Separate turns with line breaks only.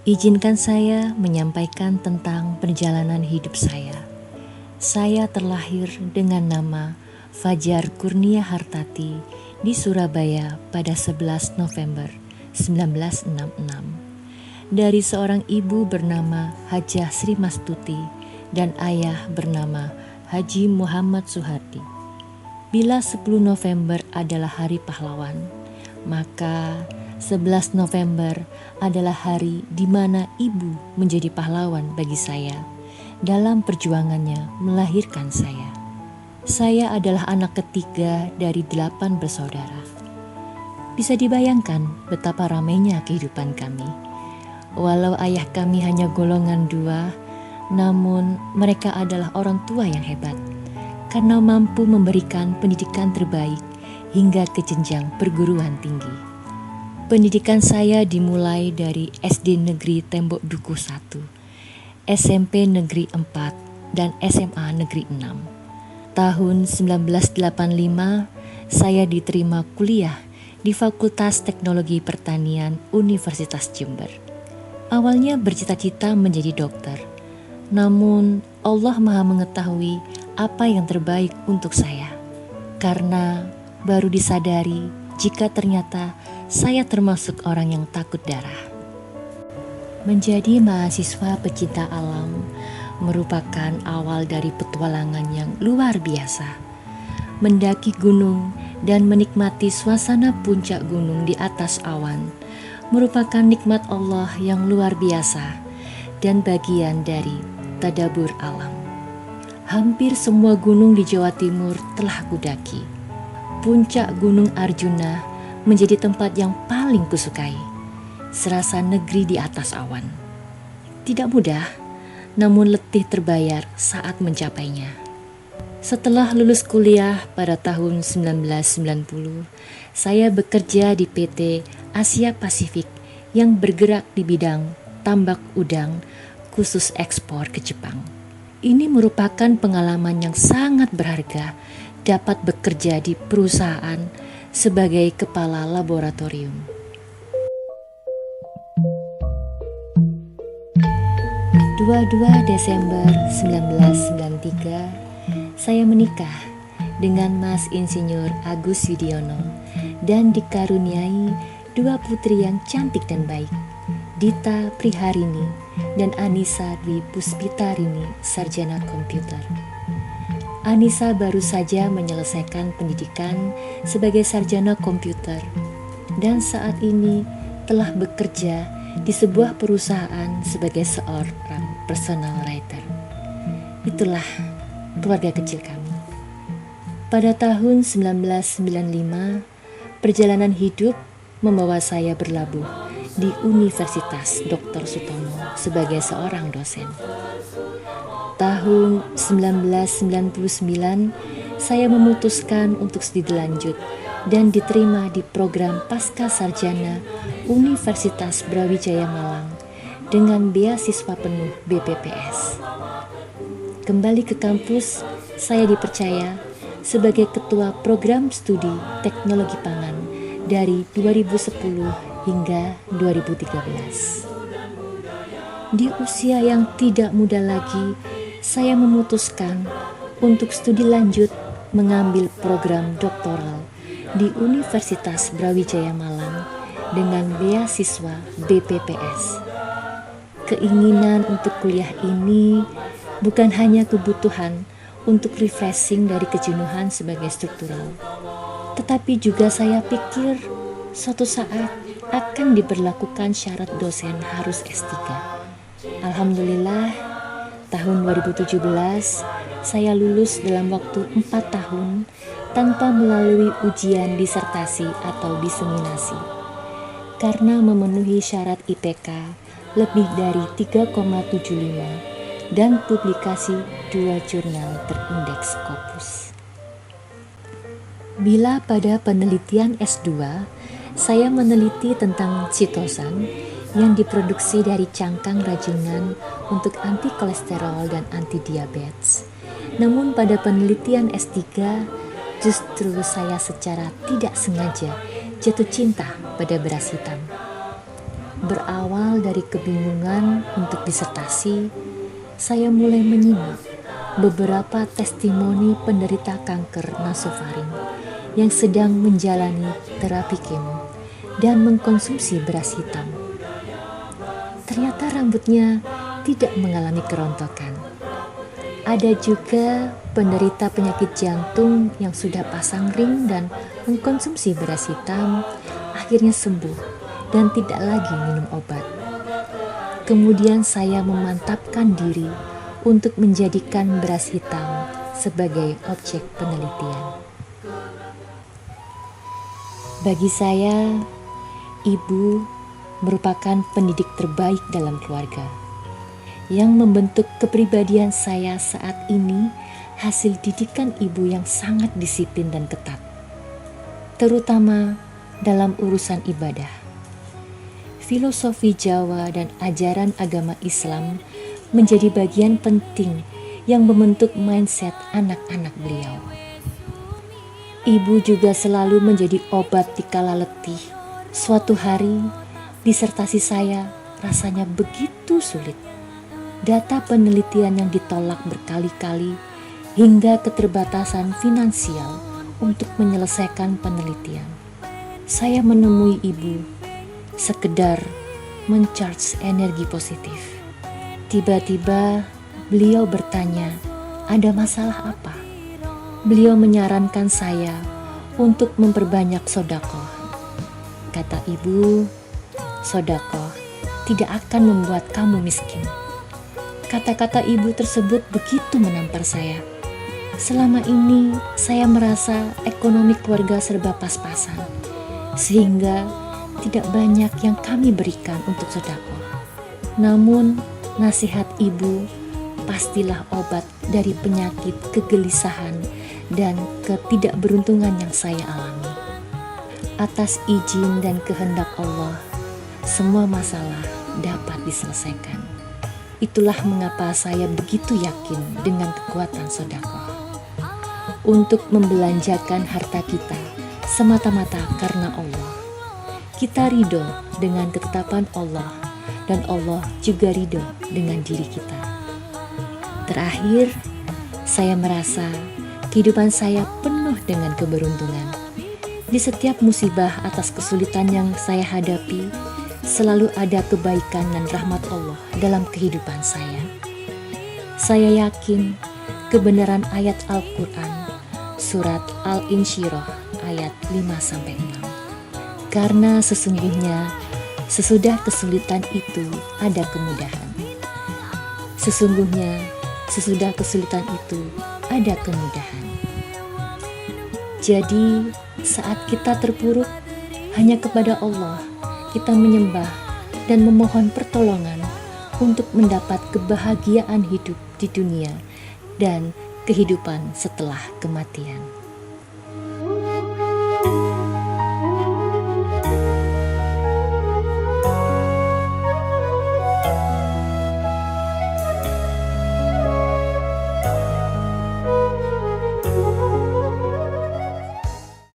Izinkan saya menyampaikan tentang perjalanan hidup saya. Saya terlahir dengan nama Fajar Kurnia Hartati di Surabaya pada 11 November 1966. Dari seorang ibu bernama Hajah Sri Mastuti dan ayah bernama Haji Muhammad Suhardi. Bila 10 November adalah Hari Pahlawan, maka 11 November adalah hari di mana ibu menjadi pahlawan bagi saya dalam perjuangannya melahirkan saya. Saya adalah anak ketiga dari 8 bersaudara. Bisa dibayangkan betapa ramainya kehidupan kami. Walau ayah kami hanya golongan 2, namun mereka adalah orang tua yang hebat karena mampu memberikan pendidikan terbaik hingga ke jenjang perguruan tinggi. Pendidikan saya dimulai dari SD Negeri Tembok Dukuh 1, SMP Negeri 4, dan SMA Negeri 6. Tahun 1985, saya diterima kuliah di Fakultas Teknologi Pertanian Universitas Jember. Awalnya bercita-cita menjadi dokter, namun Allah Maha mengetahui apa yang terbaik untuk saya, karena baru disadari jika ternyata saya termasuk orang yang takut darah. Menjadi mahasiswa pecinta alam merupakan awal dari petualangan yang luar biasa. Mendaki gunung dan menikmati suasana puncak gunung di atas awan merupakan nikmat Allah yang luar biasa dan bagian dari tadabbur alam. Hampir semua gunung di Jawa Timur telah kudaki. Puncak Gunung Arjuna menjadi tempat yang paling kusukai. Serasa negeri di atas awan. Tidak mudah, namun letih terbayar saat mencapainya. Setelah lulus kuliah pada tahun 1990, saya bekerja di PT Asia Pasifik yang bergerak di bidang tambak udang khusus ekspor ke Jepang. Ini merupakan pengalaman yang sangat berharga dapat bekerja di perusahaan sebagai kepala laboratorium. 22 Desember 1993, saya menikah dengan Mas Insinyur Agus Yudiono dan dikaruniai 2 putri yang cantik dan baik, Dita Priharini dan Anissa Dwi Puspitarini, sarjana komputer. Anissa baru saja menyelesaikan pendidikan sebagai sarjana komputer dan saat ini telah bekerja di sebuah perusahaan sebagai seorang personal writer. Itulah keluarga kecil kami. Pada tahun 1995, perjalanan hidup membawa saya berlabuh di Universitas Dr. Sutomo sebagai seorang dosen. Tahun 1999, saya memutuskan untuk studi lanjut dan diterima di program Pasca Sarjana Universitas Brawijaya Malang dengan beasiswa penuh BPPS. Kembali ke kampus, saya dipercaya sebagai ketua program studi teknologi pangan dari 2010 hingga 2013. Di usia yang tidak muda lagi, saya memutuskan untuk studi lanjut mengambil program doktoral di Universitas Brawijaya Malang dengan beasiswa BPPS. Keinginan untuk kuliah ini bukan hanya kebutuhan untuk refreshing dari kejenuhan sebagai struktural, tetapi juga saya pikir suatu saat akan diberlakukan syarat dosen harus S3. Alhamdulillah, tahun 2017 saya lulus dalam waktu 4 tahun tanpa melalui ujian disertasi atau diseminasi. Karena memenuhi syarat IPK lebih dari 3,75 dan publikasi 2 jurnal terindeks Scopus. Bila pada penelitian S2, saya meneliti tentang chitosan yang diproduksi dari cangkang rajungan untuk anti kolesterol dan anti diabetes. Namun pada penelitian S3, justru saya secara tidak sengaja jatuh cinta pada beras hitam. Berawal dari kebingungan untuk disertasi, saya mulai menyimak beberapa testimoni penderita kanker nasofaring yang sedang menjalani terapi kemo dan mengkonsumsi beras hitam. Ternyata rambutnya tidak mengalami kerontokan. Ada juga penderita penyakit jantung yang sudah pasang ring dan mengkonsumsi beras hitam, akhirnya sembuh dan tidak lagi minum obat. Kemudian saya memantapkan diri untuk menjadikan beras hitam sebagai objek penelitian. Bagi saya, ibu merupakan pendidik terbaik dalam keluarga. Yang membentuk kepribadian saya saat ini hasil didikan ibu yang sangat disiplin dan ketat, terutama dalam urusan ibadah. Filosofi Jawa dan ajaran agama Islam menjadi bagian penting yang membentuk mindset anak-anak beliau. Ibu juga selalu menjadi obat di kala letih. Suatu hari, disertasi saya rasanya begitu sulit. Data penelitian yang ditolak berkali-kali hingga keterbatasan finansial untuk menyelesaikan penelitian. Saya menemui ibu sekedar mencharge energi positif. Tiba-tiba beliau bertanya, ada masalah apa? Beliau menyarankan saya untuk memperbanyak sedekah. Kata ibu, sedekah tidak akan membuat kamu miskin. Kata-kata ibu tersebut begitu menampar saya. Selama ini saya merasa ekonomi keluarga serba pas-pasan, sehingga tidak banyak yang kami berikan untuk sedekah. Namun nasihat ibu pastilah obat dari penyakit kegelisahan dan ketidakberuntungan yang saya alami. Atas izin dan kehendak Allah, semua masalah dapat diselesaikan. Itulah mengapa saya begitu yakin dengan kekuatan sedekah. Untuk membelanjakan harta kita semata-mata karena Allah. Kita ridho dengan ketetapan Allah dan Allah juga ridho dengan diri kita. Terakhir, saya merasa kehidupan saya penuh dengan keberuntungan. Di setiap musibah atas kesulitan yang saya hadapi, selalu ada kebaikan dan rahmat Allah dalam kehidupan saya. Saya yakin kebenaran ayat Al-Quran, surat Al-Insyirah ayat 5-6. Karena sesungguhnya sesudah kesulitan itu ada kemudahan. Sesungguhnya sesudah kesulitan itu ada kemudahan. Jadi saat kita terpuruk, hanya kepada Allah kita menyembah dan memohon pertolongan untuk mendapat kebahagiaan hidup di dunia dan kehidupan setelah kematian.